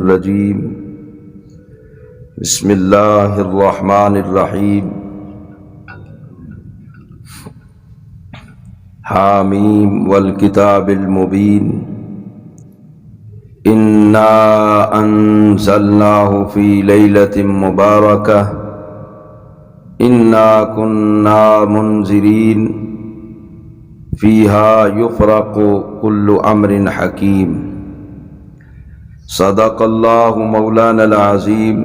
الرجیم بسم اللہ الرحمن الرحیم حامیم والکتاب المبین انا انزلناہ فی لیلۃ مبارکہ انا کنا منذرین فیہا یفرق کل امر حکیم صدق اللہ مولانا العظیم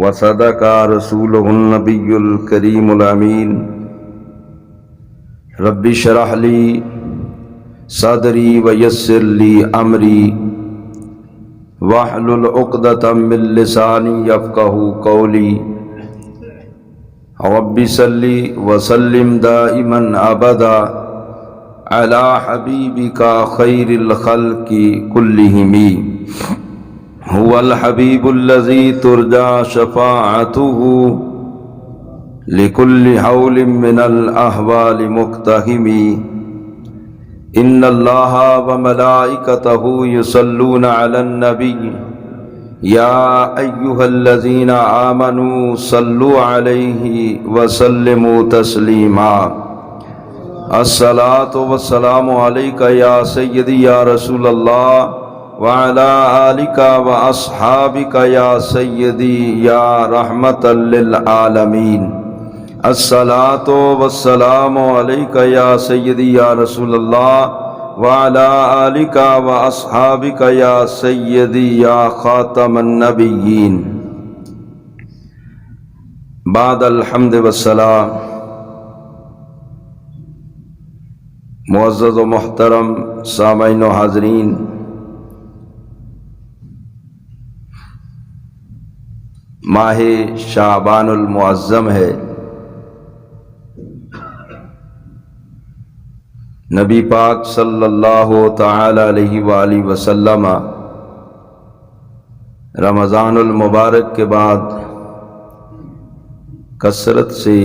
وصدق رسولہ النبی الکریم الامین رب اشرح لی صدری ویسر لی امری واحلل عقدۃ من لسانی یفقہوا قولی رب صلی وسلم دائما ابدا علی حبیبک خیر الخلق کلہم هو الحبیب الذی ترجى شفاعته لكل حول من الاحوال مقتحم ان اللہ وملائکته یصلون علی النبی یا ایہا الذین آمنوا صلوا علیہ وسلموا تسلیما الصلاۃ والسلام علیک یا سیدی یا رسول اللہ وعلی آلک واصحابک یا سیدی یا رحمۃ للعالمین الصلاۃ والسلام علیک یا سیدی یا رسول اللہ وعلی آلک واصحابک یا سیدی یا خاتم النبیین بعد الحمد والسلام۔ معزز و محترم سامعین و حاضرین، ماہ شعبان المعظم ہے۔ نبی پاک صلی اللہ تعالی علیہ وآلہ وسلم رمضان المبارک کے بعد کثرت سے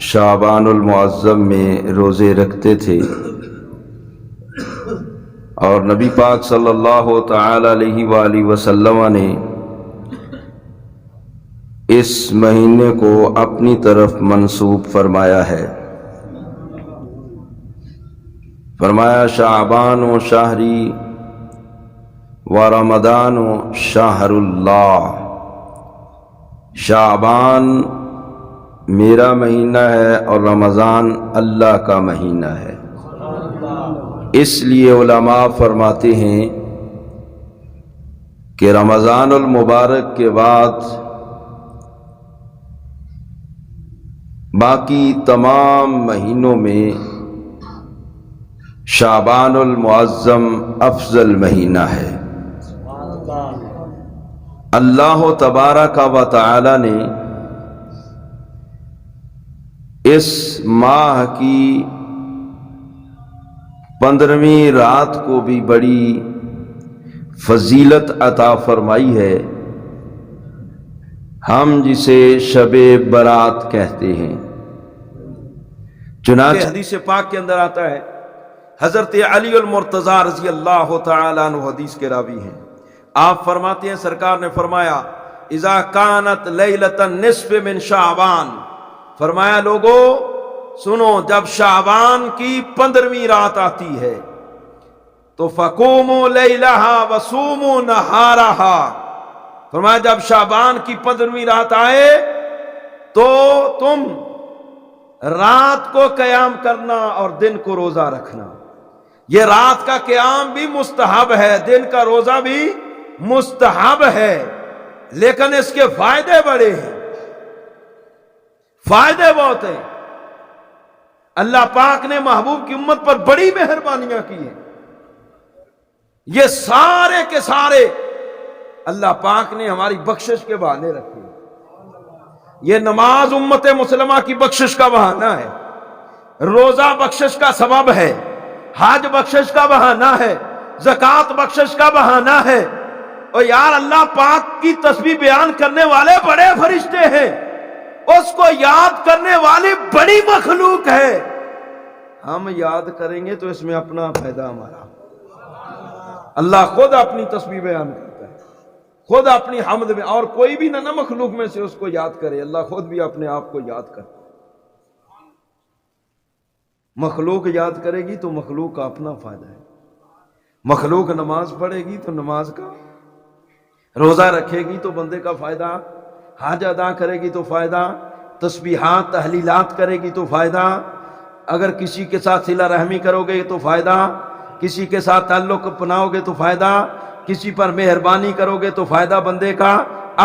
شعبان المعظم میں روزے رکھتے تھے، اور نبی پاک صلی اللہ تعالی علیہ وآلہ وسلم نے اس مہینے کو اپنی طرف منسوب فرمایا ہے۔ فرمایا شعبان و شہری و رمضان و شہر اللہ، شعبان میرا مہینہ ہے اور رمضان اللہ کا مہینہ ہے۔ اس لیے علماء فرماتے ہیں کہ رمضان المبارک کے بعد باقی تمام مہینوں میں شعبان المعظم افضل مہینہ ہے۔ اللہ تبارک و تعالی نے اس ماہ کی 15ویں رات کو بھی بڑی فضیلت عطا فرمائی ہے، ہم جسے شب برات کہتے ہیں۔ چنانچہ حدیث پاک کے اندر آتا ہے، حضرت علی المرتضیٰ رضی اللہ تعالیٰ عنہ حدیث کے راوی ہیں، آپ فرماتے ہیں سرکار نے فرمایا اذا کانت لیلۃ النصف من شعبان، فرمایا لوگو سنو، جب شعبان کی 15ویں رات آتی ہے تو فقوموا لیلہا وصوموا نہارہا، فرمایا جب شعبان کی 15ویں رات آئے تو تم رات کو قیام کرنا اور دن کو روزہ رکھنا۔ یہ رات کا قیام بھی مستحب ہے، دن کا روزہ بھی مستحب ہے، لیکن اس کے فائدے بڑے ہیں، فائدے بہت ہیں۔ اللہ پاک نے محبوب کی امت پر بڑی مہربانیاں کی ہیں، یہ سارے کے سارے اللہ پاک نے ہماری بخشش کے بہانے رکھے۔ یہ نماز امت مسلمہ کی بخشش کا بہانہ ہے، روزہ بخشش کا سبب ہے، حج بخشش کا بہانہ ہے، زکوٰۃ بخشش کا بہانہ ہے۔ اور یار اللہ پاک کی تسبیح بیان کرنے والے بڑے فرشتے ہیں، اس کو یاد کرنے والی بڑی مخلوق ہے، ہم یاد کریں گے تو اس میں اپنا فائدہ ہمارا۔ اللہ خود اپنی تسبیح بیان کرتا ہے، خود اپنی حمد میں، اور کوئی بھی نہ مخلوق میں سے اس کو یاد کرے، اللہ خود بھی اپنے آپ کو یاد کرتا ہے۔ مخلوق یاد کرے گی تو مخلوق کا اپنا فائدہ ہے، مخلوق نماز پڑھے گی تو نماز کا، روزہ رکھے گی تو بندے کا فائدہ، حج ادا کرے گی تو فائدہ، تسبیحات تحلیلات کرے گی تو فائدہ، اگر کسی کے ساتھ صلہ رحمی کرو گے تو فائدہ، کسی کے ساتھ تعلق اپناؤ گے تو فائدہ، کسی پر مہربانی کرو گے تو فائدہ بندے کا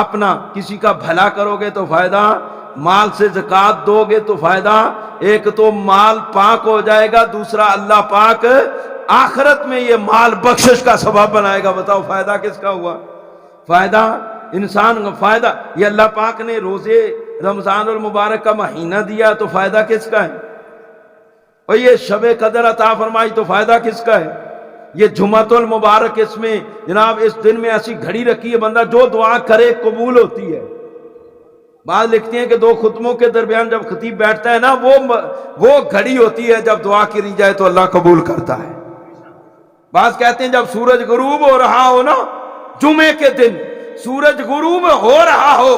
اپنا، کسی کا بھلا کرو گے تو فائدہ، مال سے زکوٰۃ دو گے تو فائدہ۔ ایک تو مال پاک ہو جائے گا، دوسرا اللہ پاک آخرت میں یہ مال بخشش کا سبب بنائے گا۔ بتاؤ فائدہ کس کا ہوا؟ فائدہ انسان کا فائدہ، یہ اللہ پاک نے روزے رمضان المبارک کا مہینہ دیا تو فائدہ کس کا ہے؟ اور یہ شب قدر عطا فرمائی تو فائدہ کس کا ہے؟ یہ جمعۃ المبارک، اس میں جناب اس دن میں ایسی گھڑی رکھی ہے، بندہ جو دعا کرے قبول ہوتی ہے۔ بعض لکھتے ہیں کہ دو خطبوں کے درمیان جب خطیب بیٹھتا ہے نا، وہ گھڑی ہوتی ہے، جب دعا کری جائے تو اللہ قبول کرتا ہے۔ بعض کہتے ہیں جب سورج غروب ہو رہا ہو نا، جمعے کے دن سورج غروب ہو رہا ہو،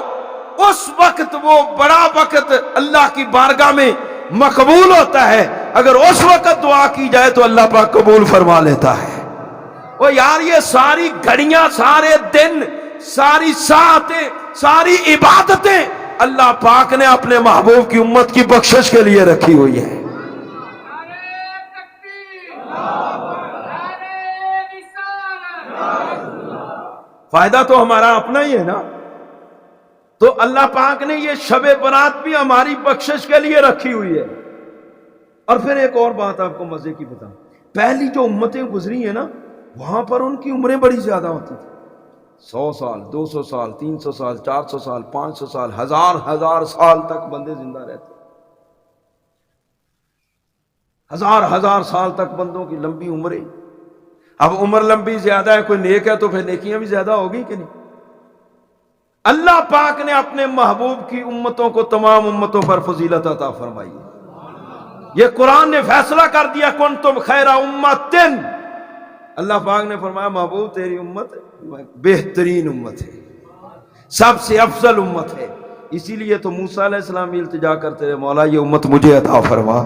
اس وقت وہ بڑا وقت اللہ کی بارگاہ میں مقبول ہوتا ہے۔ اگر اس وقت دعا کی جائے تو اللہ پاک قبول فرما لیتا ہے۔ وہ یار یہ ساری گھڑیاں، سارے دن، ساری ساعتیں، ساری عبادتیں اللہ پاک نے اپنے محبوب کی امت کی بخشش کے لیے رکھی ہوئی ہے۔ فائدہ تو ہمارا اپنا ہی ہے نا۔ تو اللہ پاک نے یہ شب برات بھی ہماری بخشش کے لیے رکھی ہوئی ہے۔ اور پھر ایک اور بات آپ کو مزے کی بتاؤں، پہلی جو امتیں گزری ہیں نا، وہاں پر ان کی عمریں بڑی زیادہ ہوتی تھی، 100 سال، 200 سال، 300 سال، 400 سال، 500 سال، ہزار سال تک بندے زندہ رہتے، ہزار سال تک بندوں کی لمبی عمریں۔ اب عمر لمبی زیادہ ہے، کوئی نیک ہے تو پھر نیکیاں بھی زیادہ ہوگی کہ نہیں؟ اللہ پاک نے اپنے محبوب کی امتوں کو تمام امتوں پر فضیلت عطا فرمائی ہے۔ یہ قرآن نے فیصلہ کر دیا، کنتم خیر امتن، اللہ پاک نے فرمایا محبوب تیری امت بہترین امت ہے، سب سے افضل امت ہے۔ اسی لیے تو موسیٰ علیہ السلام بھی التجا کرتے رہے، مولا یہ امت مجھے عطا فرما،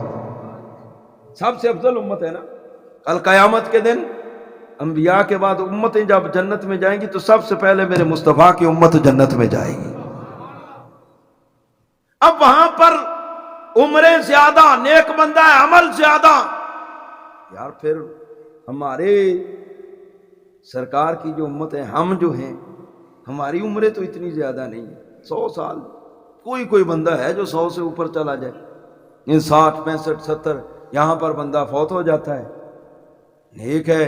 سب سے افضل امت ہے نا۔ کل قیامت کے دن انبیاء کے بعد امتیں جب جنت میں جائیں گی تو سب سے پہلے میرے مصطفیٰ کی امت جنت میں جائے گی۔ اب وہاں پر عمریں زیادہ، نیک بندہ ہے، عمل زیادہ، یار پھر ہمارے سرکار کی جو امت ہے، ہم جو ہیں، ہماری عمریں تو اتنی زیادہ نہیں ہیں، 100 سال، کوئی بندہ ہے جو 100 سے اوپر چلا جائے، یہ 60 65 70 یہاں پر بندہ فوت ہو جاتا ہے۔ نیک ہے،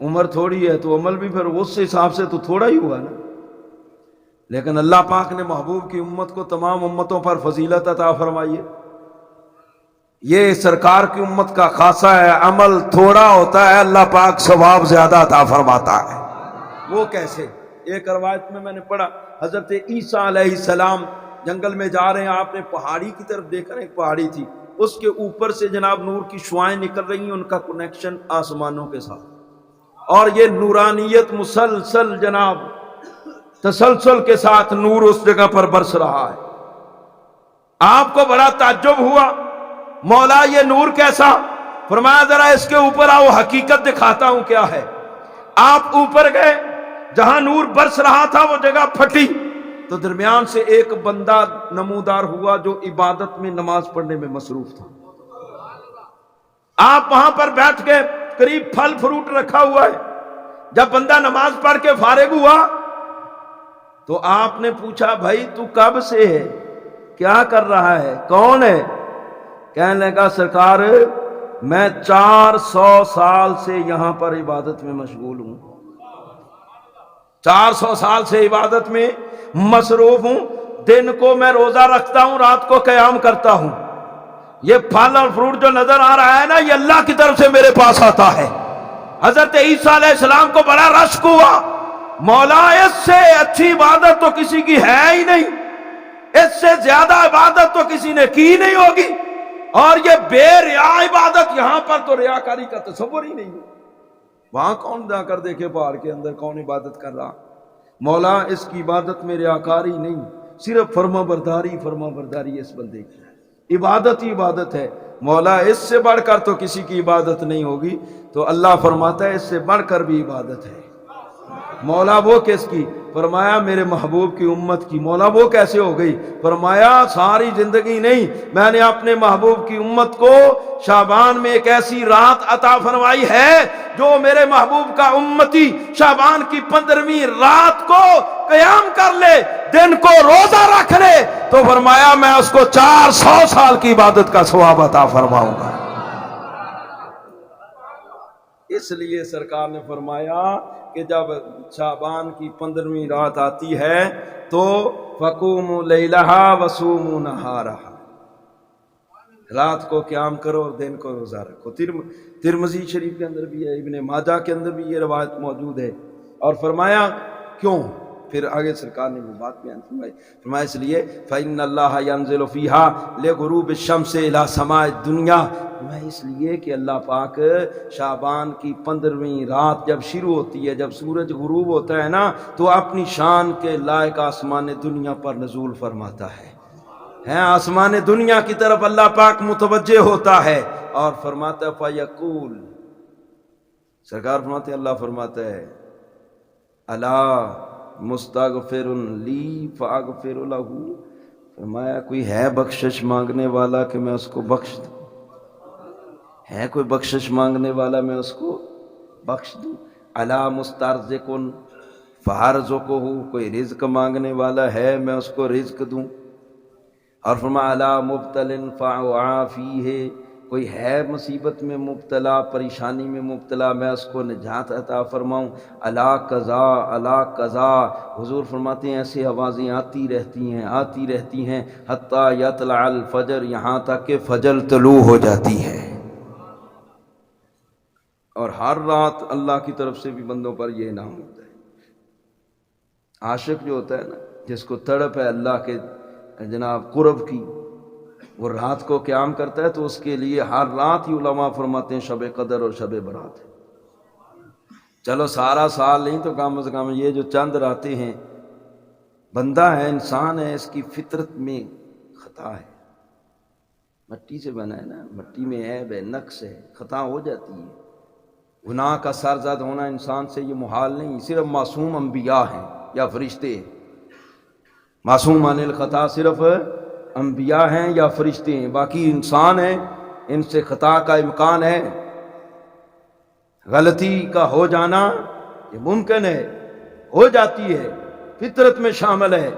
عمر تھوڑی ہے تو عمل بھی پھر اس حساب سے تو تھوڑا ہی ہوا نا۔ لیکن اللہ پاک نے محبوب کی امت کو تمام امتوں پر فضیلت عطا فرمائی ہے۔ یہ سرکار کی امت کا خاصہ ہے، عمل تھوڑا ہوتا ہے، اللہ پاک ثواب زیادہ عطا فرماتا ہے۔ وہ کیسے؟ ایک روایت میں نے پڑھا، حضرت عیسیٰ علیہ السلام جنگل میں جا رہے ہیں، آپ نے پہاڑی کی طرف دیکھا، ایک پہاڑی تھی، اس کے اوپر سے جناب نور کی شعائیں نکل رہی ہیں، ان کا کنیکشن آسمانوں کے ساتھ، اور یہ نورانیت مسلسل جناب تسلسل کے ساتھ نور اس جگہ پر برس رہا ہے۔ آپ کو بڑا تعجب ہوا، مولا یہ نور کیسا؟ فرمایا ذرا اس کے اوپر آؤ، حقیقت دکھاتا ہوں کیا ہے۔ آپ اوپر گئے، جہاں نور برس رہا تھا وہ جگہ پھٹی تو درمیان سے ایک بندہ نمودار ہوا جو عبادت میں، نماز پڑھنے میں مصروف تھا۔ آپ وہاں پر بیٹھ کے، قریب پھل فروٹ رکھا ہوا ہے، جب بندہ نماز پڑھ کے فارغ ہوا تو آپ نے پوچھا بھائی تو کب سے ہے، کیا کر رہا ہے، کون ہے؟ کہنے لگا سرکار میں 400 سال سے یہاں پر عبادت میں مشغول ہوں، 400 سال سے عبادت میں مصروف ہوں، دن کو میں روزہ رکھتا ہوں، رات کو قیام کرتا ہوں، یہ پھل اور فروٹ جو نظر آ رہا ہے نا، یہ اللہ کی طرف سے میرے پاس آتا ہے۔ حضرت عیسیٰ علیہ السلام کو بڑا رشک ہوا، مولا اس سے اچھی عبادت تو کسی کی ہے ہی نہیں، اس سے زیادہ عبادت تو کسی نے کی نہیں ہوگی، اور یہ بے ریا عبادت، یہاں پر تو ریاکاری کا تصور ہی نہیں ہے۔ وہاں کون جا کر دیکھے پہاڑ کے اندر کون عبادت کر رہا؟ مولا اس کی عبادت میں ریاکاری نہیں، صرف فرما برداری اس بندے کی، عبادت ہی عبادت ہے۔ مولا اس سے بڑھ کر تو کسی کی عبادت نہیں ہوگی، تو اللہ فرماتا ہے اس سے بڑھ کر بھی عبادت ہے۔ مولا وہ کس کی؟ فرمایا میرے محبوب کی امت کی۔ مولا وہ کیسے ہو گئی؟ فرمایا ساری زندگی نہیں، میں نے اپنے محبوب کی امت کو شعبان میں ایک ایسی رات عطا فرمائی ہے جو میرے محبوب کا امتی شعبان کی 15ویں رات کو قیام کر لے، دن کو روزہ رکھ لے، تو فرمایا میں اس کو 400 سال کی عبادت کا ثواب عطا فرماؤں گا۔ اس لیے سرکار نے فرمایا کہ جب شعبان کی 15ویں رات آتی ہے تو فقوموا لیلہا وصوموا نہارہا، رات کو قیام کرو اور دن کو روزہ رکھو۔ ترمذی شریف کے اندر بھی ہے، ابن ماجہ کے اندر بھی یہ روایت موجود ہے۔ اور فرمایا کیوں؟ پھر آگے سرکار نے وہ بات بیان فرمائی، فرمایا اس لیے فإن اللہ ينزل فیہا لغروب الشمس الی سماء الدنیا، میں اس لیے کہ اللہ پاک شعبان کی 15ویں رات جب شروع ہوتی ہے، جب سورج غروب ہوتا ہے نا، تو اپنی شان کے لائق آسمان دنیا پر نزول فرماتا ہے، آسمان دنیا کی طرف اللہ پاک متوجہ ہوتا ہے اور فرماتا ہے فیقول، سرکار فرماتے ہیں، اللہ فرماتا ہے الا مستغفر لی فاغفر لہ، فرمایا کوئی ہے بخشش مانگنے والا کہ میں اس کو بخش دوں؟ ہے کوئی بخشش مانگنے والا میں اس کو بخش دوں؟ الا مسترزقن فارزقہ، کوئی رزق مانگنے والا ہے میں اس کو رزق دوں؟ اور فرمایا الا مبتل فاعافیہ، کوئی ہے مصیبت میں مبتلا، پریشانی میں مبتلا، میں اس کو نجات عطا فرماؤں؟ الا قضا الا قضا، حضور فرماتے ہیں ایسی آوازیں آتی رہتی ہیں حتیٰ یطلع الفجر، یہاں تک کہ فجر طلوع ہو جاتی ہے۔ اور ہر رات اللہ کی طرف سے بھی بندوں پر یہ انعام ہوتا ہے۔ عاشق جو ہوتا ہے نا، جس کو تڑپ ہے اللہ کے جناب قرب کی، وہ رات کو قیام کرتا ہے تو اس کے لیے ہر رات ہی علماء فرماتے ہیں شب قدر اور شب برات ہے۔ چلو سارا سال نہیں تو کم از کم یہ جو چند راتیں ہیں، بندہ ہے، انسان ہے، اس کی فطرت میں خطا ہے، مٹی سے بنا ہے نا، مٹی میں عیب ہے، نقص ہے، خطا ہو جاتی ہے۔ گناہ کا سرزد ہونا انسان سے یہ محال نہیں، صرف معصوم انبیاء ہیں یا فرشتے ہیں۔ معصوم عن الخطا صرف انبیاء ہیں یا فرشتے ہیں، باقی انسان ہیں، ان سے خطا کا امکان ہے، غلطی کا ہو جانا یہ ممکن ہے، ہو جاتی ہے، فطرت میں شامل ہے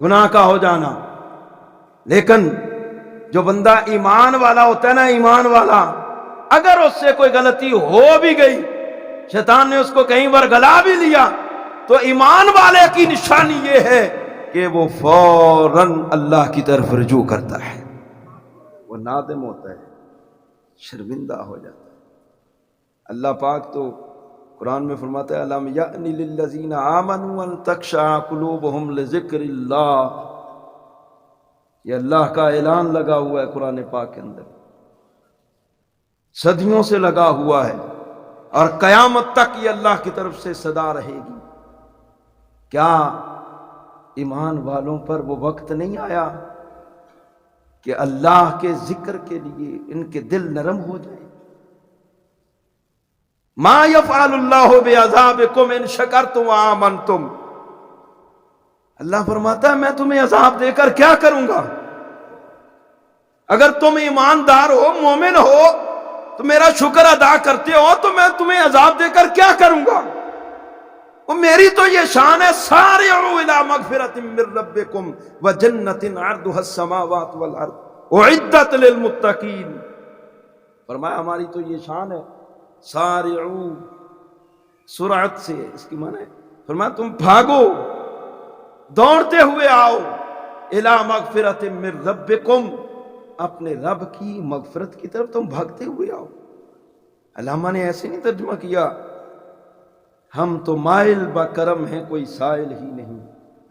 گناہ کا ہو جانا۔ لیکن جو بندہ ایمان والا ہوتا ہے نا، ایمان والا، اگر اس سے کوئی غلطی ہو بھی گئی، شیطان نے اس کو کہیں بار گلا بھی لیا، تو ایمان والے کی نشانی یہ ہے کہ وہ فوراً اللہ کی طرف رجوع کرتا ہے، وہ نادم ہوتا ہے، شرمندہ ہو جاتا ہے۔ اللہ پاک تو قرآن میں فرماتا ہے الم یأن للذین آمنوا ان تخشع قلوبہم لذکر اللہ، یہ اللہ کا اعلان لگا ہوا ہے قرآن پاک کے اندر، صدیوں سے لگا ہوا ہے اور قیامت تک یہ اللہ کی طرف سے صدا رہے گی۔ کیا ایمان والوں پر وہ وقت نہیں آیا کہ اللہ کے ذکر کے لیے ان کے دل نرم ہو جائے؟ ما یفعل اللہ بعذابکم ان شکرتم وآمنتم، اللہ فرماتا ہے میں تمہیں عذاب دے کر کیا کروں گا؟ اگر تم ایماندار ہو، مومن ہو، تو میرا شکر ادا کرتے ہو، تو میں تمہیں عذاب دے کر کیا کروں گا؟ وہ میری تو یہ شان ہے، سارعوا الی مغفرۃ من ربکم وجنۃ عرضها السماوات والارض اعدت للمتقین، فرمایا ہماری تو یہ شان ہے، سارعوا، سرعت سے اس کی معنی ہے، فرمایا تم بھاگو، دوڑتے ہوئے آؤ، الی مغفرۃ من ربکم، اپنے رب کی مغفرت کی طرف تم بھاگتے ہوئے آؤ۔ علامہ نے ایسے نہیں ترجمہ کیا ہم تو مائل با کرم ہیں کوئی سائل ہی نہیں،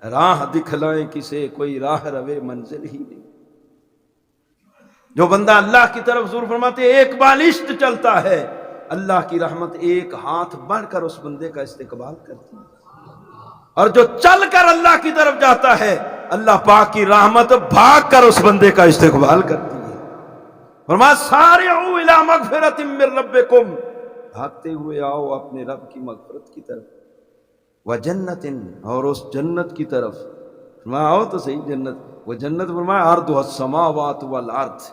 راہ دکھلائیں کسے کوئی راہ روے منزل ہی نہیں۔ جو بندہ اللہ کی طرف حضور فرماتے ایک بالشت چلتا ہے، اللہ کی رحمت ایک ہاتھ بڑھ کر اس بندے کا استقبال کرتی ہے، اور جو چل کر اللہ کی طرف جاتا ہے اللہ پاک کی رحمت بھاگ کر اس بندے کا استقبال کرتی ہے۔ فرمایا سارعوا الی مغفرۃ من ربکم، بھاگتے ہوئے آؤ اپنے رب کی مغفرت کی طرف، وجنت، اور اس جنت کی طرف۔ فرمایا آؤ تو صحیح جنت، وہ جنت فرمایا عرضها السماوات والارض،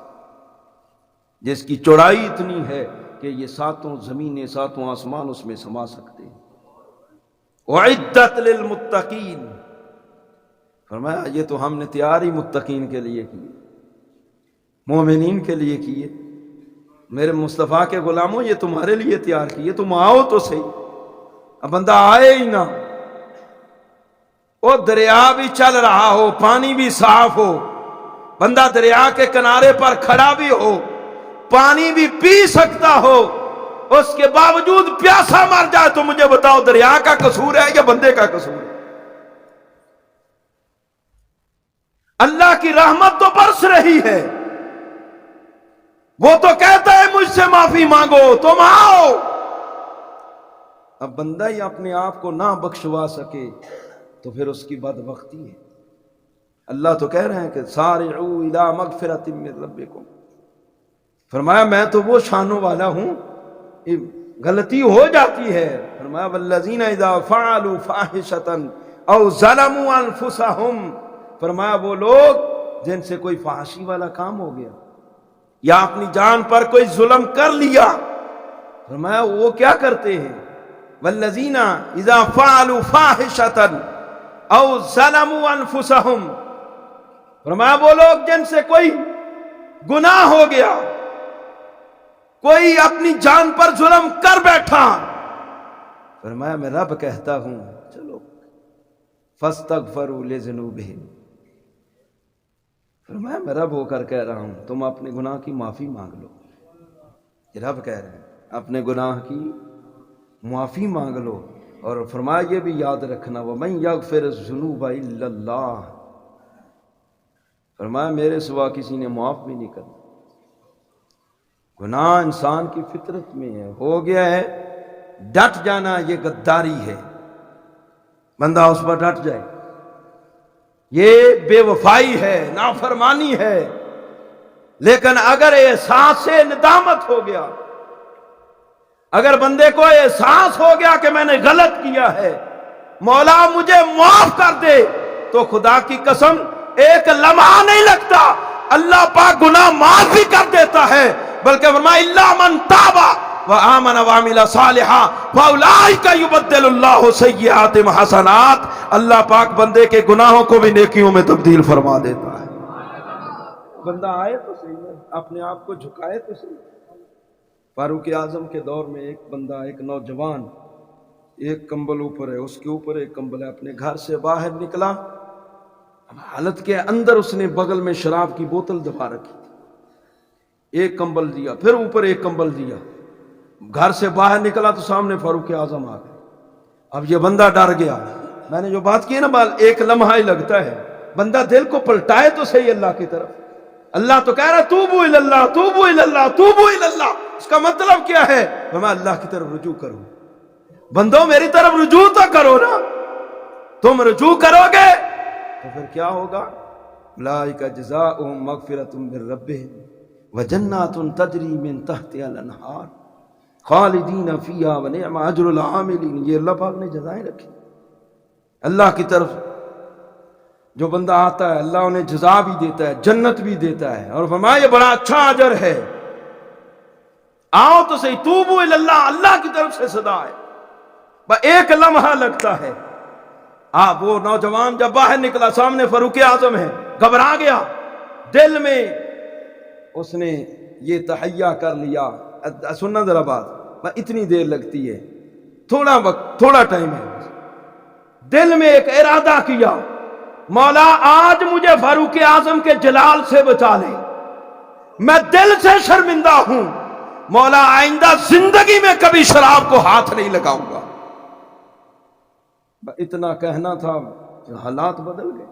جس کی چوڑائی اتنی ہے کہ یہ ساتوں زمینیں ساتوں آسمان اس میں سما سکتے ہیں۔ اعدت للمتقین، فرمایا یہ تو ہم نے تیار ہی متقین کے لیے کیے، مومنین کے لیے کیے، میرے مصطفیٰ کے غلاموں یہ تمہارے لیے تیار کیے، تم آؤ تو صحیح۔ اب بندہ آئے ہی نہ، وہ دریا بھی چل رہا ہو، پانی بھی صاف ہو، بندہ دریا کے کنارے پر کھڑا بھی ہو، پانی بھی پی سکتا ہو، اس کے باوجود پیاسا مر جائے تو مجھے بتاؤ دریا کا قصور ہے یا بندے کا قصور ہے؟ اللہ کی رحمت تو برس رہی ہے، وہ تو کہتا ہے مجھ سے معافی مانگو، تم آؤ۔ اب بندہ ہی اپنے آپ کو نہ بخشوا سکے تو پھر اس کی بدبختی ہے۔ اللہ تو کہہ رہے ہیں کہ سارعوا الی مغفرۃ من ربکم، فرمایا میں تو وہ شانوں والا ہوں، غلطی ہو جاتی ہے۔ فرمایا والذین اذا فعلوا فاحشۃ او ظلموا انفسهم، فرمایا وہ لوگ جن سے کوئی فحاشی والا کام ہو گیا یا اپنی جان پر کوئی ظلم کر لیا، فرمایا وہ کیا کرتے ہیں؟ والذین اذا فعلوا فاحشۃ او ظلموا انفسهم، فرمایا وہ لوگ جن سے کوئی گناہ ہو گیا، کوئی اپنی جان پر ظلم کر بیٹھا، فرمایا میں رب کہتا ہوں چلو فاستغفروا لذنوبہم، فرمایا میں رب ہو کر کہہ رہا ہوں تم اپنے گناہ کی معافی مانگ لو، یہ رب کہہ رہے ہیں اپنے گناہ کی معافی مانگ لو۔ اور فرمایا یہ بھی یاد رکھنا وَمَن يَغْفِرُ الذُّنُوبَ إِلَّا اللَّهُ، فرمایا میرے سوا کسی نے معاف بھی نہیں کرنا۔ گناہ انسان کی فطرت میں ہے، ہو گیا ہے، ڈٹ جانا یہ غداری ہے، بندہ اس پر ڈٹ جائے، یہ بے وفائی ہے، نافرمانی ہے۔ لیکن اگر احساس سے ندامت ہو گیا، اگر بندے کو احساس ہو گیا کہ میں نے غلط کیا ہے، مولا مجھے معاف کر دے، تو خدا کی قسم ایک لمحہ نہیں لگتا، اللہ پاک گناہ معاف بھی کر دیتا ہے، بلکہ فرمایا الا من تاب وآمن وعمل صالحا فاولئک یبدل اللہ سیئاتہم حسنات، اللہ پاک بندے کے گناہوں کو بھی نیکیوں میں تبدیل فرما دیتا ہے۔ بندہ آئے تو صحیح، اپنے آپ کو جھکائے تو صحیح۔ فاروق اعظم کے دور میں ایک بندہ، ایک نوجوان، ایک کمبل اوپر ہے، اس کے اوپر ایک کمبل ہے، اپنے گھر سے باہر نکلا، حالت کے اندر اس نے بغل میں شراب کی بوتل دبا رکھی تھی، ایک کمبل دیا، پھر اوپر ایک کمبل دیا، گھر سے باہر نکلا تو سامنے فاروق اعظم آ گئے۔ اب یہ بندہ ڈر گیا، میں نے جو بات کی نا ایک لمحہ ہی لگتا ہے، بندہ دل کو پلٹائے تو صحیح اللہ کی طرف۔ اللہ تو کہہ رہا توبوا الی اللہ، توبوا الی اللہ، توبوا الی اللہ، اس کا مطلب کیا ہے؟ میں اللہ کی طرف رجوع کروں، بندوں میری طرف رجوع تو کرو نا، تم رجوع کرو گے تو پھر کیا ہوگا؟ اولئک جزاؤہم مغفرۃ من ربہم وجنات تجری من تحتہا الانہار خالدین فیہا ونعم اجر العاملین، یہ اللہ پاک نے جزائیں رکھی۔ اللہ کی طرف جو بندہ آتا ہے اللہ انہیں جزا بھی دیتا ہے، جنت بھی دیتا ہے، اور فرمایا یہ بڑا اچھا اجر ہے، آؤ تو صحیح، توبوا الی اللہ، اللہ کی طرف سے صدا ہے، بس ایک لمحہ لگتا ہے۔ وہ نوجوان جب باہر نکلا سامنے فاروق اعظم ہے، گھبرا گیا، دل میں اس نے یہ تحیہ کر لیا، سننا ذرا بات، اتنی دیر لگتی ہے، تھوڑا وقت، تھوڑا ٹائم ہے، دل میں ایک ارادہ کیا مولا آج مجھے فاروق اعظم کے جلال سے بچا لے، میں دل سے شرمندہ ہوں، مولا آئندہ زندگی میں کبھی شراب کو ہاتھ نہیں لگاؤں گا۔ اتنا کہنا تھا، حالات بدل گئے۔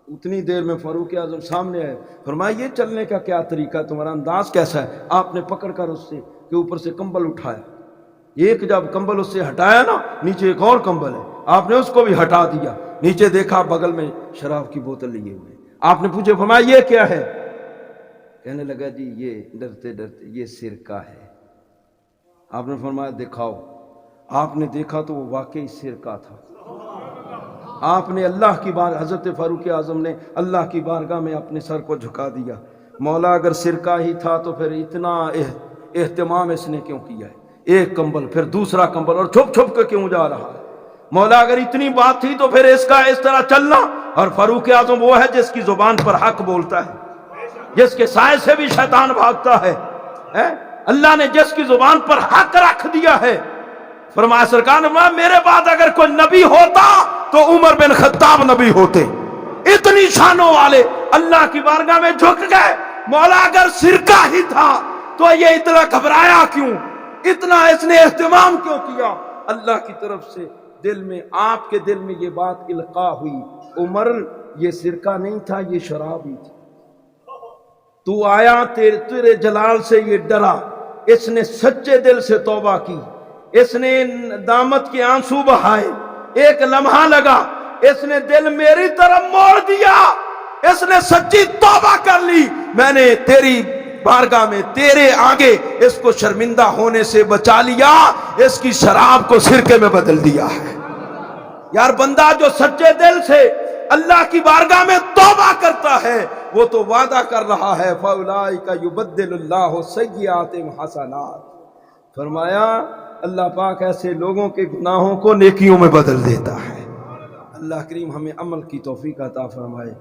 اتنی دیر میں فاروق اعظم سامنے آئے، فرمایا یہ چلنے کا کیا طریقہ، تمہارا انداز کیسا ہے؟ آپ نے پکڑ کر اس سے کے اوپر سے کمبل اٹھایا. ایک جب کمبل اس سے ہٹایا نا، نیچے ایک اور کمبل ہے، آپ نے اس کو بھی ہٹا دیا. نیچے دیکھا بغل میں شراب کی بوتل لیے ہوئے. آپ نے پوچھے، فرمایا یہ کیا ہے؟ کہنے لگا جی یہ ڈرتے ڈرتے یہ سرکہ ہے. آپ نے فرمایا دکھاؤ. آپ نے دیکھا تو وہ واقعی سرکہ تھا. آپ نے اللہ کی بار حضرت فاروق اعظم نے اللہ کی بارگاہ میں اپنے سر کو جھکا دیا. مولا اگر سرکہ ہی تھا تو پھر اتنا اہتمام اس نے کیوں کیا ہے؟ ایک کمبل پھر دوسرا کمبل، اور چھپ چھپ کے کیوں جا رہا ہے؟ مولا اگر اتنی بات تھی تو پھر اس کا اس طرح چلنا. اور فاروق اعظم وہ ہے جس کی زبان پر حق بولتا ہے، جس کے سائے سے بھی شیطان بھاگتا ہے. اللہ نے جس کی زبان پر حق رکھ دیا ہے. فرمایا سرکار نے فرمایا میرے بعد اگر کوئی نبی ہوتا تو عمر بن خطاب نبی ہوتے. اتنی شانوں والے اللہ کی بارگاہ میں جھک گئے. مولا اگر سرکہ ہی تھا تو یہ اتنا گھبرایا کیوں؟ اتنا اس نے اہتمام کیوں کیا؟ اللہ کی طرف سے دل میں، آپ کے دل میں یہ بات القاء ہوئی، عمر یہ سرکہ نہیں تھا، یہ شراب ہی تھی. تو آیا تیرے جلال سے یہ ڈرا. اس نے سچے دل سے توبہ کی، اس نے ندامت کے آنسو بہائے. ایک لمحہ لگا، اس نے دل میری طرف موڑ دیا، اس نے سچی توبہ کر لی. میں نے تیری بارگاہ میں تیرے آگے اس کو شرمندہ ہونے سے بچا لیا، اس کی شراب کو سرکے میں بدل دیا ہے. یار بندہ جو سچے دل سے اللہ کی بارگاہ میں توبہ کرتا ہے وہ تو وعدہ کر رہا ہے فَأُولَٰئِكَ يُبَدِّلُ اللَّهُ سَيِّئَاتِهِمْ حَسَنَاتٍ. فرمایا اللہ پاک ایسے لوگوں کے گناہوں کو نیکیوں میں بدل دیتا ہے. اللہ کریم ہمیں عمل کی توفیق عطا فرمائے.